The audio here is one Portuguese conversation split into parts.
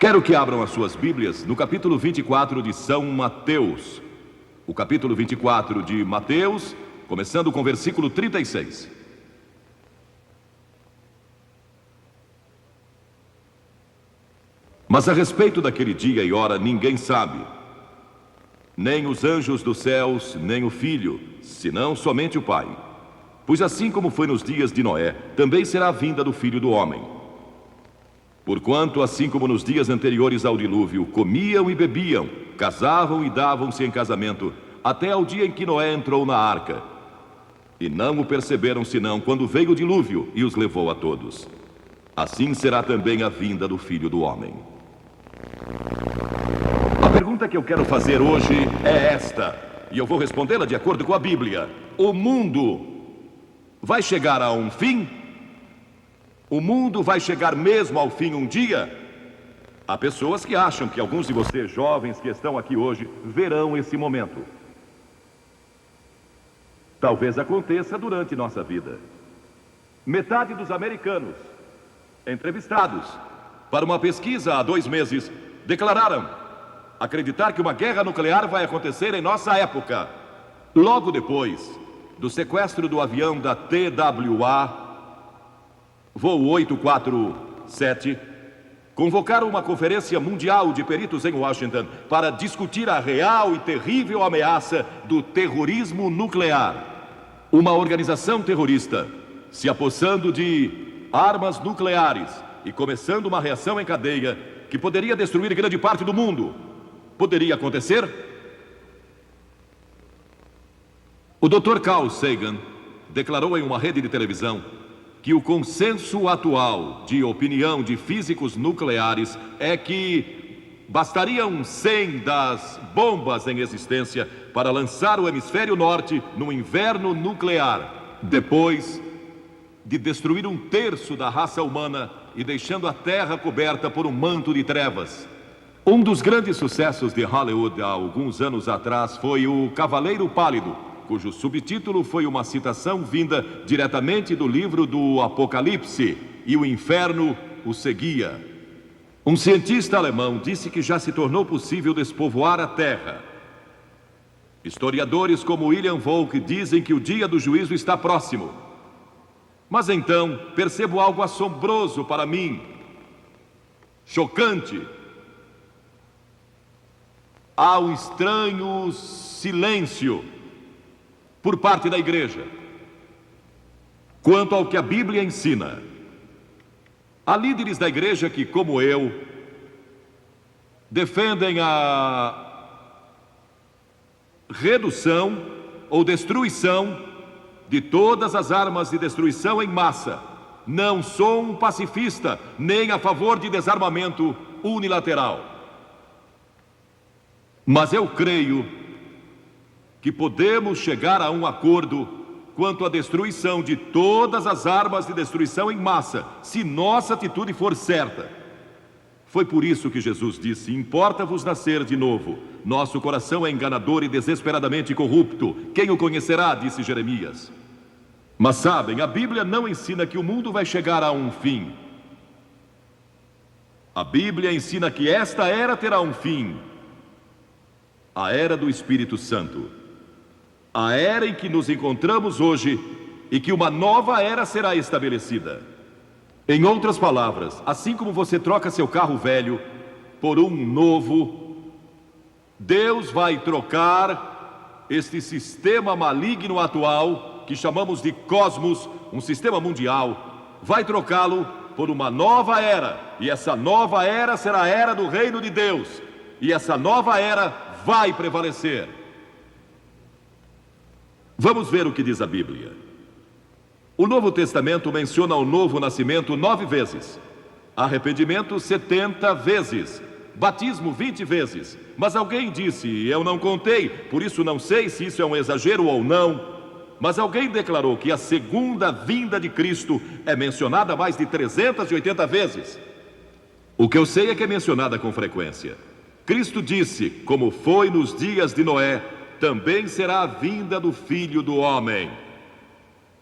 Quero que abram as suas Bíblias no capítulo 24 de São Mateus. O capítulo 24 de Mateus, começando com o versículo 36. Mas a respeito daquele dia e hora ninguém sabe, nem os anjos dos céus, nem o Filho, senão somente o Pai. Pois assim como foi nos dias de Noé, também será a vinda do Filho do Homem. Porquanto, assim como nos dias anteriores ao dilúvio, comiam e bebiam, casavam e davam-se em casamento, até ao dia em que Noé entrou na arca. E não o perceberam senão quando veio o dilúvio e os levou a todos. Assim será também a vinda do Filho do Homem. A pergunta que eu quero fazer hoje é esta, e eu vou respondê-la de acordo com a Bíblia. O mundo vai chegar a um fim? O mundo vai chegar mesmo ao fim um dia? Há pessoas que acham que alguns de vocês jovens que estão aqui hoje verão esse momento. Talvez aconteça durante nossa vida. Metade dos americanos entrevistados para uma pesquisa há 2 meses declararam acreditar que uma guerra nuclear vai acontecer em nossa época. Logo depois do sequestro do avião da TWA, voo 847, convocaram uma conferência mundial de peritos em Washington para discutir a real e terrível ameaça do terrorismo nuclear. Uma organização terrorista se apossando de armas nucleares e começando uma reação em cadeia que poderia destruir grande parte do mundo. Poderia acontecer? O Dr. Carl Sagan declarou em uma rede de televisão que o consenso atual de opinião de físicos nucleares é que bastariam 100 das bombas em existência para lançar o hemisfério norte no inverno nuclear, depois de destruir 1/3 da raça humana e deixando a Terra coberta por um manto de trevas. Um dos grandes sucessos de Hollywood há alguns anos atrás foi o Cavaleiro Pálido, cujo subtítulo foi uma citação vinda diretamente do livro do Apocalipse, e o inferno o seguia. Um cientista alemão disse que já se tornou possível despovoar a Terra. Historiadores como William Volk dizem que o dia do juízo está próximo. Mas então percebo algo assombroso para mim, chocante. Há um estranho silêncio por parte da igreja quanto ao que a Bíblia ensina. Há líderes da igreja que, como eu, defendem a redução ou destruição de todas as armas de destruição em massa. Não sou um pacifista, nem a favor de desarmamento unilateral. Mas eu creio que podemos chegar a um acordo quanto à destruição de todas as armas de destruição em massa, se nossa atitude for certa. Foi por isso que Jesus disse: importa-vos nascer de novo. Nosso coração é enganador e desesperadamente corrupto. Quem o conhecerá? Disse Jeremias. Mas sabem, a Bíblia não ensina que o mundo vai chegar a um fim. A Bíblia ensina que esta era terá um fim. A era do Espírito Santo. A era em que nos encontramos hoje e que uma nova era será estabelecida. Em outras palavras, assim como você troca seu carro velho por um novo, Deus vai trocar este sistema maligno atual, que chamamos de cosmos, um sistema mundial, vai trocá-lo por uma nova era. E essa nova era será a era do reino de Deus. E essa nova era vai prevalecer. Vamos ver o que diz a Bíblia. O Novo Testamento menciona o novo nascimento 9 vezes, arrependimento 70 vezes, batismo 20 vezes. Mas alguém disse, eu não contei, por isso não sei se isso é um exagero ou não, mas alguém declarou que a segunda vinda de Cristo é mencionada mais de 380 vezes. O que eu sei é que é mencionada com frequência. Cristo disse, como foi nos dias de Noé, também será a vinda do Filho do Homem.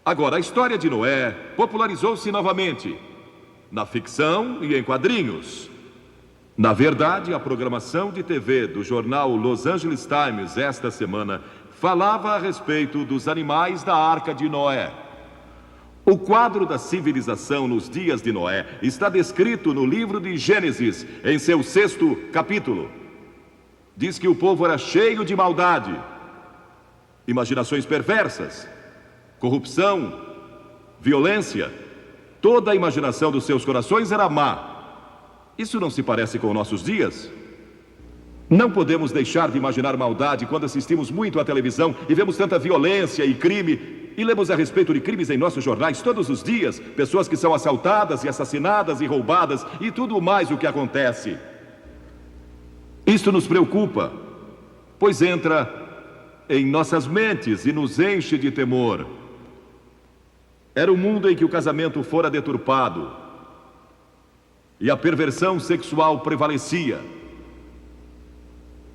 Agora, a história de Noé popularizou-se novamente na ficção e em quadrinhos. Na verdade, a programação de TV do jornal Los Angeles Times esta semana falava a respeito dos animais da Arca de Noé. O quadro da civilização nos dias de Noé está descrito no livro de Gênesis, em seu 6º capítulo. Diz que o povo era cheio de maldade, imaginações perversas, corrupção, violência. Toda a imaginação dos seus corações era má. Isso não se parece com nossos dias? Não podemos deixar de imaginar maldade quando assistimos muito à televisão e vemos tanta violência e crime, e lemos a respeito de crimes em nossos jornais todos os dias, pessoas que são assaltadas e assassinadas e roubadas e tudo mais o que acontece. Isto nos preocupa, pois entra em nossas mentes e nos enche de temor. Era um mundo em que o casamento fora deturpado e a perversão sexual prevalecia.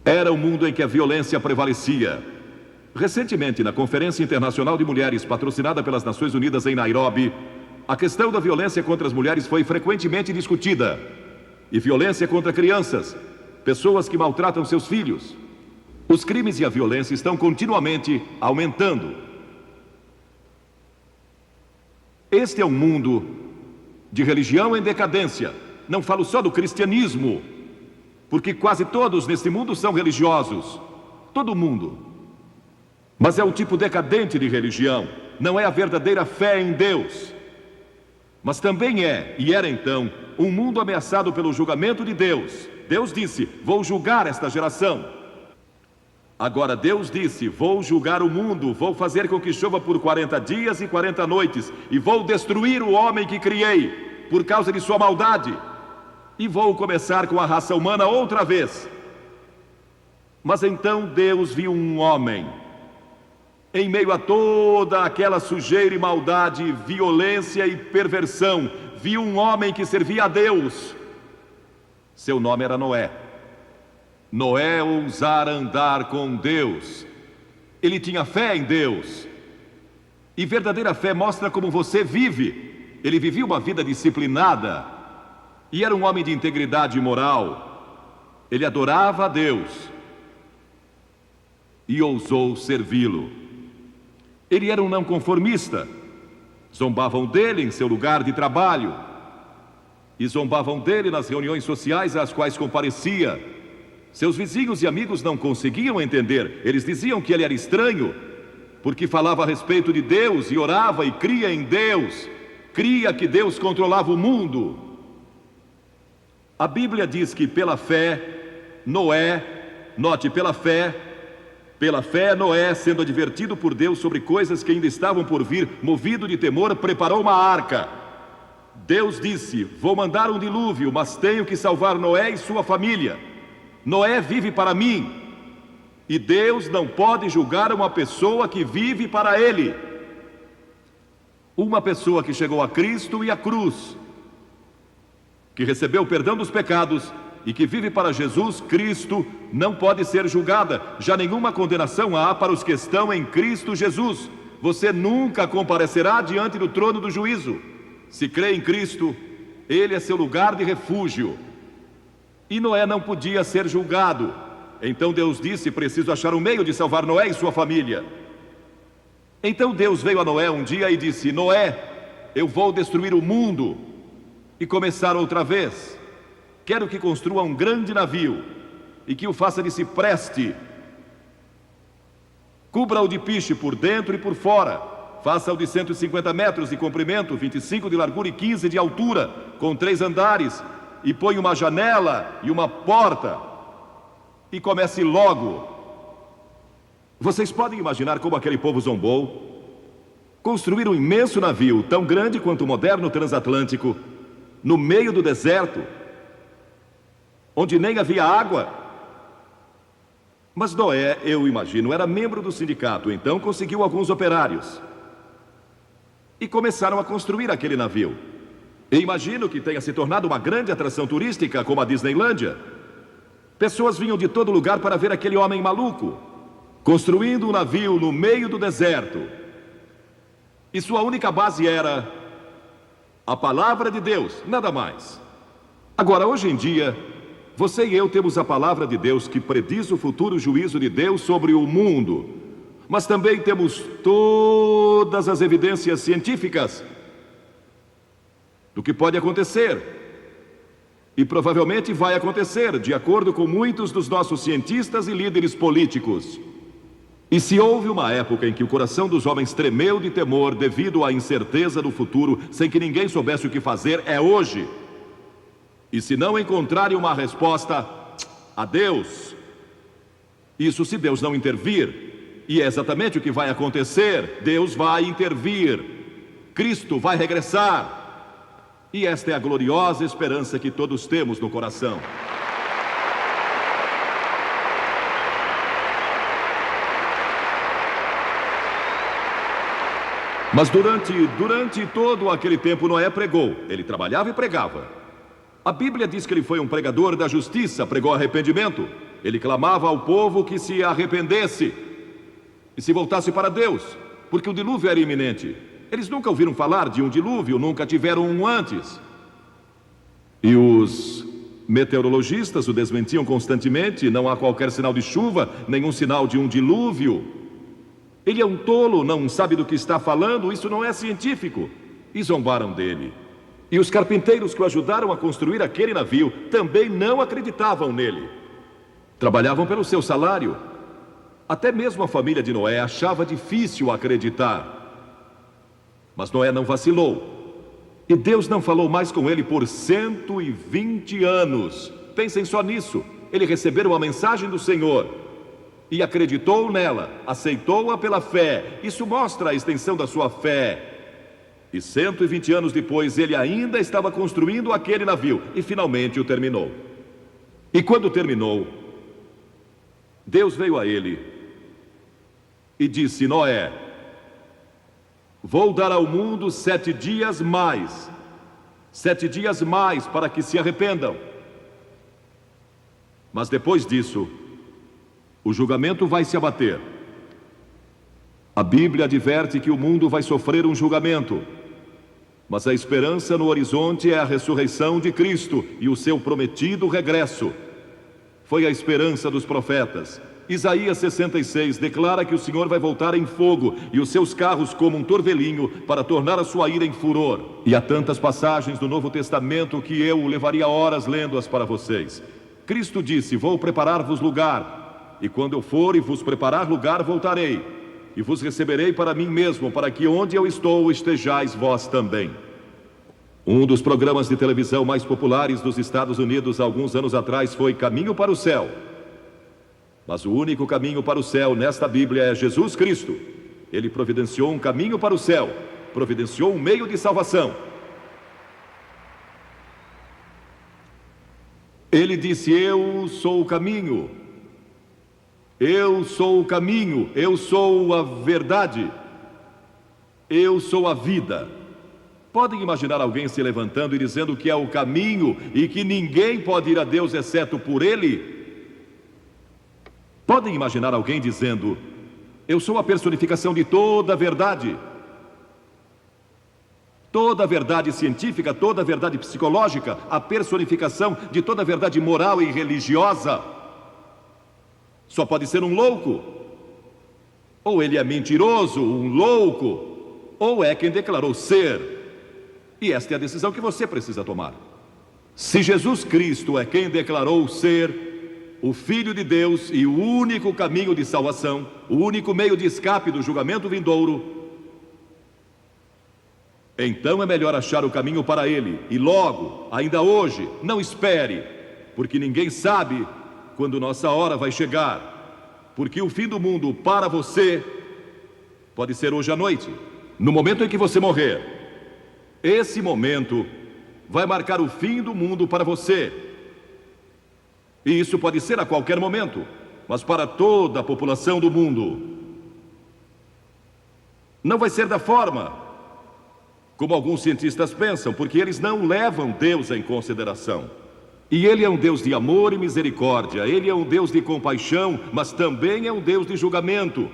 Era um mundo em que a violência prevalecia. Recentemente, na Conferência Internacional de Mulheres, patrocinada pelas Nações Unidas em Nairobi, a questão da violência contra as mulheres foi frequentemente discutida. E violência contra crianças, pessoas que maltratam seus filhos. Os crimes e a violência estão continuamente aumentando. Este é um mundo de religião em decadência. Não falo só do cristianismo, porque quase todos neste mundo são religiosos. Todo mundo. Mas é um tipo decadente de religião. Não é a verdadeira fé em Deus. Mas também é, e era então, um mundo ameaçado pelo julgamento de Deus. Deus disse: vou julgar esta geração. Agora Deus disse: vou julgar o mundo, vou fazer com que chova por 40 dias e 40 noites, e vou destruir o homem que criei, por causa de sua maldade. E vou começar com a raça humana outra vez. Mas então Deus viu um homem, em meio a toda aquela sujeira e maldade, violência e perversão, viu um homem que servia a Deus. Seu nome era Noé. Noé ousara andar com Deus. Ele tinha fé em Deus. E verdadeira fé mostra como você vive. Ele vivia uma vida disciplinada. E era um homem de integridade moral. Ele adorava a Deus. E ousou servi-lo. Ele era um não conformista. Zombavam dele em seu lugar de trabalho. E zombavam dele nas reuniões sociais às quais comparecia. Seus vizinhos e amigos não conseguiam entender. Eles diziam que ele era estranho, porque falava a respeito de Deus e orava e cria em Deus. Cria que Deus controlava o mundo. A Bíblia diz que pela fé, Noé, note, pela fé Noé, sendo advertido por Deus sobre coisas que ainda estavam por vir, movido de temor, preparou uma arca. Deus disse: vou mandar um dilúvio, mas tenho que salvar Noé e sua família. Noé vive para mim, e Deus não pode julgar uma pessoa que vive para Ele. Uma pessoa que chegou a Cristo e à cruz, que recebeu o perdão dos pecados e que vive para Jesus Cristo, não pode ser julgada. Já nenhuma condenação há para os que estão em Cristo Jesus. Você nunca comparecerá diante do trono do juízo. Se crê em Cristo, Ele é seu lugar de refúgio. E Noé não podia ser julgado. Então Deus disse: preciso achar um meio de salvar Noé e sua família. Então Deus veio a Noé um dia e disse: Noé, eu vou destruir o mundo e começar outra vez. Quero que construa um grande navio e que o faça de cipreste. Cubra-o de piche por dentro e por fora. Faça-o de 150 metros de comprimento, 25 de largura e 15 de altura, com 3 andares, e põe uma janela e uma porta. E comece logo. Vocês podem imaginar como aquele povo zombou? Construir um imenso navio, tão grande quanto o moderno transatlântico, no meio do deserto, onde nem havia água. Mas Noé, eu imagino, era membro do sindicato, então conseguiu alguns operários. E começaram a construir aquele navio. E imagino que tenha se tornado uma grande atração turística, como a Disneylândia. Pessoas vinham de todo lugar para ver aquele homem maluco, construindo um navio no meio do deserto. E sua única base era a palavra de Deus, nada mais. Agora, hoje em dia, Você e eu temos a palavra de Deus que prediz o futuro juízo de Deus sobre o mundo. Mas também temos todas as evidências científicas do que pode acontecer. E provavelmente vai acontecer, de acordo com muitos dos nossos cientistas e líderes políticos. E se houve uma época em que o coração dos homens tremeu de temor devido à incerteza do futuro, sem que ninguém soubesse o que fazer, é hoje. E se não encontrarem uma resposta, adeus. Isso se Deus não intervir. E é exatamente o que vai acontecer. Deus vai intervir. Cristo vai regressar. E esta é a gloriosa esperança que todos temos no coração. Mas durante todo aquele tempo Noé pregou. Ele trabalhava e pregava. A Bíblia diz que ele foi um pregador da justiça, pregou arrependimento. Ele clamava ao povo que se arrependesse e se voltasse para Deus, porque o dilúvio era iminente. Eles nunca ouviram falar de um dilúvio, nunca tiveram um antes. E os meteorologistas o desmentiam constantemente. Não há qualquer sinal de chuva, nenhum sinal de um dilúvio. Ele é um tolo, não sabe do que está falando, isso não é científico. E zombaram dele. E os carpinteiros que o ajudaram a construir aquele navio também não acreditavam nele. Trabalhavam pelo seu salário. Até mesmo a família de Noé achava difícil acreditar. Mas Noé não vacilou. E Deus não falou mais com ele por 120 anos. Pensem só nisso. Ele recebeu a mensagem do Senhor e acreditou nela, aceitou-a pela fé. Isso mostra a extensão da sua fé. E 120 anos depois, ele ainda estava construindo aquele navio e finalmente o terminou. E quando terminou, Deus veio a ele e disse: Noé, vou dar ao mundo 7 dias mais. 7 dias mais para que se arrependam. Mas depois disso, o julgamento vai se abater. A Bíblia adverte que o mundo vai sofrer um julgamento. Mas a esperança no horizonte é a ressurreição de Cristo e o seu prometido regresso. Foi a esperança dos profetas. Isaías 66 declara que o Senhor vai voltar em fogo e os seus carros como um torvelinho para tornar a sua ira em furor. E há tantas passagens do Novo Testamento que eu levaria horas lendo-as para vocês. Cristo disse: vou preparar-vos lugar, e quando eu for e vos preparar lugar, voltarei, e vos receberei para mim mesmo, para que onde eu estou estejais vós também. Um dos programas de televisão mais populares dos Estados Unidos alguns anos atrás foi Caminho para o Céu. Mas o único caminho para o céu nesta Bíblia é Jesus Cristo. Ele providenciou um caminho para o céu, providenciou um meio de salvação. Ele disse: eu sou o caminho, eu sou o caminho, eu sou a verdade, eu sou a vida. Podem imaginar alguém se levantando e dizendo que é o caminho e que ninguém pode ir a Deus exceto por Ele? Podem imaginar alguém dizendo: eu sou a personificação de toda a verdade. Toda a verdade científica, toda a verdade psicológica, a personificação de toda a verdade moral e religiosa. Só pode ser um louco. Ou ele é mentiroso, um louco, ou é quem declarou ser. E esta é a decisão que você precisa tomar. Se Jesus Cristo é quem declarou ser o Filho de Deus e o único caminho de salvação, o único meio de escape do julgamento vindouro, então é melhor achar o caminho para Ele, e logo, ainda hoje. Não espere, porque ninguém sabe quando nossa hora vai chegar, porque o fim do mundo para você pode ser hoje à noite, no momento em que você morrer. Esse momento vai marcar o fim do mundo para você. E isso pode ser a qualquer momento, mas para toda a população do mundo. Não vai ser da forma como alguns cientistas pensam, porque eles não levam Deus em consideração. E Ele é um Deus de amor e misericórdia, Ele é um Deus de compaixão, mas também é um Deus de julgamento.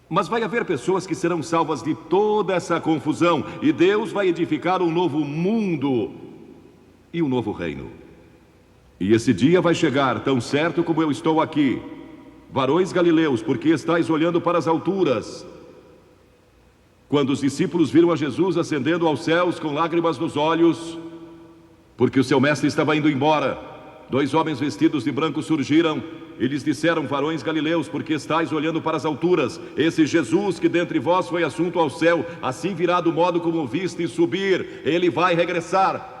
Mas vai haver pessoas que serão salvas de toda essa confusão, e Deus vai edificar um novo mundo e um novo reino. E esse dia vai chegar, tão certo como eu estou aqui. Varões galileus, por que estáis olhando para as alturas? Quando os discípulos viram a Jesus ascendendo aos céus com lágrimas nos olhos, porque o seu mestre estava indo embora, 2 homens vestidos de branco surgiram e lhes disseram: varões galileus, por que estáis olhando para as alturas? Esse Jesus que dentre vós foi assunto ao céu, assim virá do modo como o vistes subir, ele vai regressar.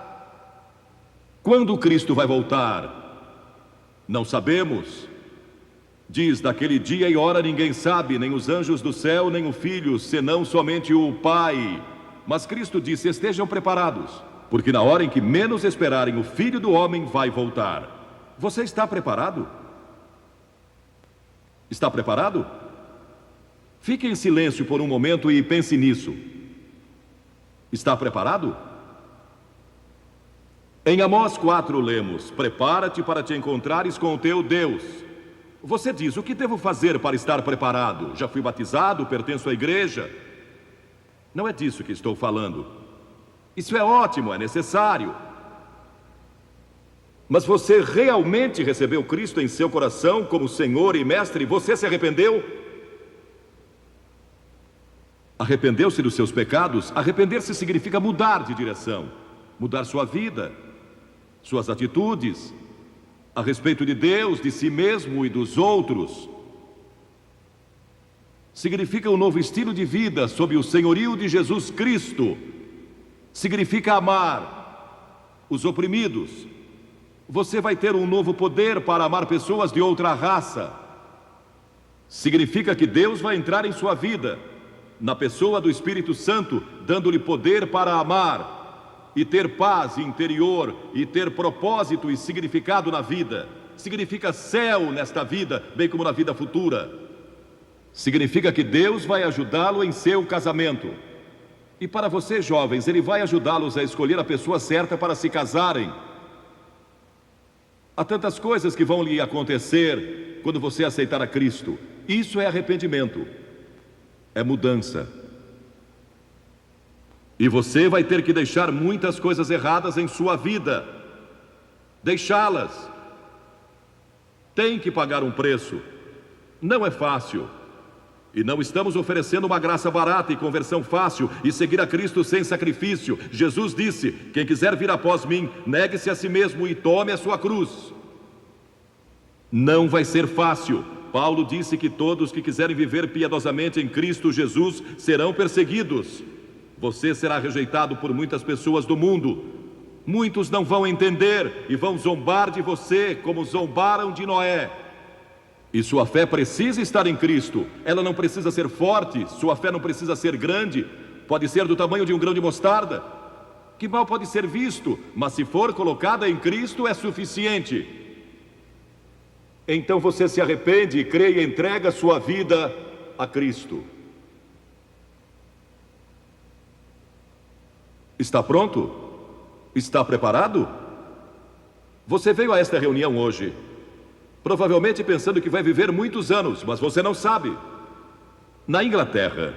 Quando Cristo vai voltar? Não sabemos. Diz: daquele dia e hora ninguém sabe, nem os anjos do céu, nem o Filho, senão somente o Pai. Mas Cristo disse: estejam preparados, porque na hora em que menos esperarem, o Filho do Homem vai voltar. Você está preparado? Está preparado? Fique em silêncio por um momento e pense nisso. Está preparado? Em Amós 4 lemos: prepara-te para te encontrares com o teu Deus. Você diz: o que devo fazer para estar preparado? Já fui batizado, pertenço à igreja. Não é disso que estou falando. Isso é ótimo, é necessário. Mas você realmente recebeu Cristo em seu coração como Senhor e Mestre? Você se arrependeu? Arrependeu-se dos seus pecados? Arrepender-se significa mudar de direção, mudar sua vida, suas atitudes, a respeito de Deus, de si mesmo e dos outros. Significa um novo estilo de vida sob o senhorio de Jesus Cristo. Significa amar os oprimidos. Você vai ter um novo poder para amar pessoas de outra raça. Significa que Deus vai entrar em sua vida, na pessoa do Espírito Santo, dando-lhe poder para amar e ter paz interior e ter propósito e significado na vida. Significa céu nesta vida, bem como na vida futura. Significa que Deus vai ajudá-lo em seu casamento. E para vocês jovens, Ele vai ajudá-los a escolher a pessoa certa para se casarem. Há tantas coisas que vão lhe acontecer quando você aceitar a Cristo. Isso é arrependimento, é mudança. E você vai ter que deixar muitas coisas erradas em sua vida. Deixá-las. Tem que pagar um preço. Não é fácil. E não estamos oferecendo uma graça barata e conversão fácil e seguir a Cristo sem sacrifício. Jesus disse: quem quiser vir após mim, negue-se a si mesmo e tome a sua cruz. Não vai ser fácil. Paulo disse que todos que quiserem viver piedosamente em Cristo Jesus serão perseguidos. Você será rejeitado por muitas pessoas do mundo. Muitos não vão entender e vão zombar de você como zombaram de Noé. E sua fé precisa estar em Cristo. Ela não precisa ser forte, sua fé não precisa ser grande. Pode ser do tamanho de um grão de mostarda, que mal pode ser visto, mas se for colocada em Cristo é suficiente. Então você se arrepende e crê e entrega sua vida a Cristo. Está pronto? Está preparado? Você veio a esta reunião hoje provavelmente pensando que vai viver muitos anos, mas você não sabe. Na Inglaterra,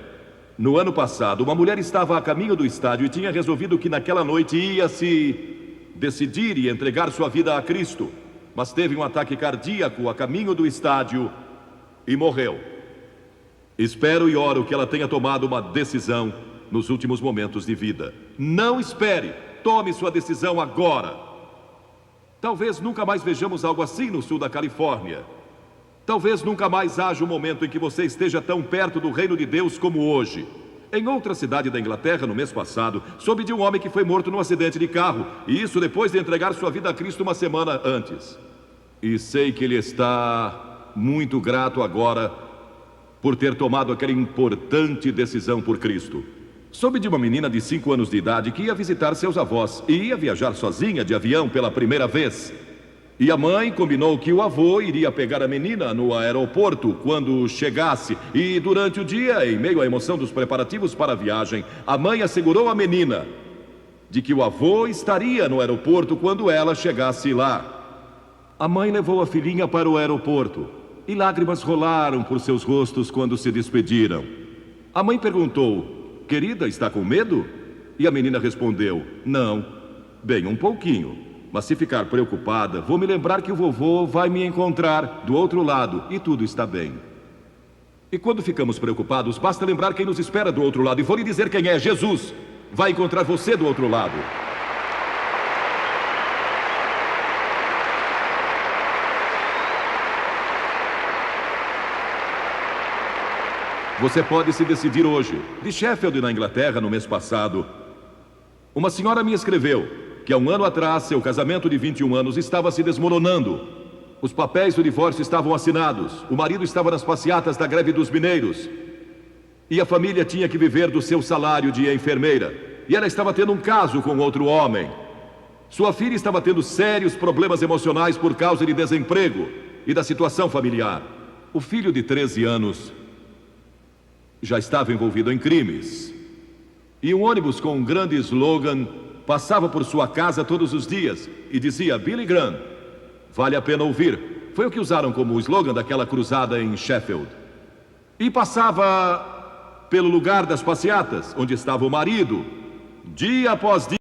no ano passado, uma mulher estava a caminho do estádio e tinha resolvido que naquela noite ia se decidir e entregar sua vida a Cristo, mas teve um ataque cardíaco a caminho do estádio e morreu. Espero e oro que ela tenha tomado uma decisão nos últimos momentos de vida. Não espere, tome sua decisão agora. Talvez nunca mais vejamos algo assim no sul da Califórnia. Talvez nunca mais haja um momento em que você esteja tão perto do reino de Deus como hoje. Em outra cidade da Inglaterra, no mês passado, soube de um homem que foi morto num acidente de carro, e isso depois de entregar sua vida a Cristo uma semana antes. E sei que ele está muito grato agora por ter tomado aquela importante decisão por Cristo. Soube de uma menina de 5 anos de idade que ia visitar seus avós e ia viajar sozinha de avião pela primeira vez. E a mãe combinou que o avô iria pegar a menina no aeroporto quando chegasse. E durante o dia, em meio à emoção dos preparativos para a viagem, a mãe assegurou à menina de que o avô estaria no aeroporto quando ela chegasse lá. A mãe levou a filhinha para o aeroporto e lágrimas rolaram por seus rostos quando se despediram. A mãe perguntou: querida, está com medo? E a menina respondeu: não, bem, um pouquinho. Mas se ficar preocupada, vou me lembrar que o vovô vai me encontrar do outro lado e tudo está bem. E quando ficamos preocupados, basta lembrar quem nos espera do outro lado. E vou lhe dizer quem é: Jesus vai encontrar você do outro lado. Você pode se decidir hoje. De Sheffield, na Inglaterra, no mês passado, uma senhora me escreveu que há um ano atrás seu casamento de 21 anos estava se desmoronando. Os papéis do divórcio estavam assinados. O marido estava nas passeatas da greve dos mineiros. E a família tinha que viver do seu salário de enfermeira. E ela estava tendo um caso com outro homem. Sua filha estava tendo sérios problemas emocionais por causa de desemprego e da situação familiar. O filho de 13 anos já estava envolvido em crimes. E um ônibus com um grande slogan passava por sua casa todos os dias e dizia: Billy Graham, vale a pena ouvir. Foi o que usaram como slogan daquela cruzada em Sheffield. E passava pelo lugar das passeatas, onde estava o marido, dia após dia.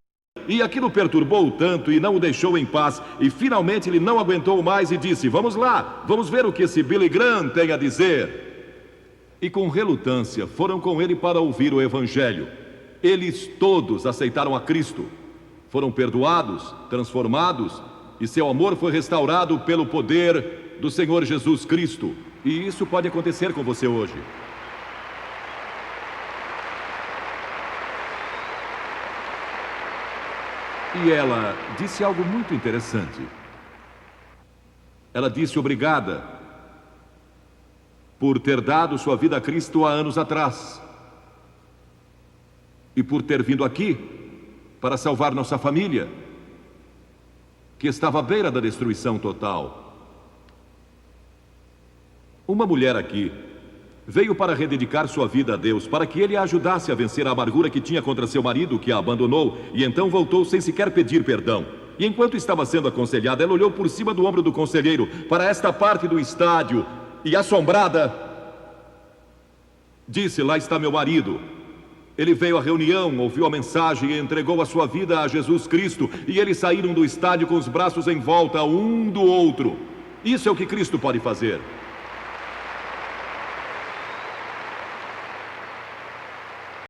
E aquilo perturbou-o tanto e não o deixou em paz. E finalmente ele não aguentou mais e disse: vamos lá, vamos ver o que esse Billy Graham tem a dizer. E com relutância foram com ele para ouvir o Evangelho. Eles todos aceitaram a Cristo. Foram perdoados, transformados, e seu amor foi restaurado pelo poder do Senhor Jesus Cristo. E isso pode acontecer com você hoje. E ela disse algo muito interessante. Ela disse: obrigada por ter dado sua vida a Cristo há anos atrás. E por ter vindo aqui para salvar nossa família, que estava à beira da destruição total. Uma mulher aqui veio para rededicar sua vida a Deus, para que Ele a ajudasse a vencer a amargura que tinha contra seu marido, que a abandonou, e então voltou sem sequer pedir perdão. E enquanto estava sendo aconselhada, ela olhou por cima do ombro do conselheiro para esta parte do estádio e, assombrada, disse: lá está meu marido. Ele veio à reunião, ouviu a mensagem e entregou a sua vida a Jesus Cristo. E eles saíram do estádio com os braços em volta um do outro. Isso é o que Cristo pode fazer.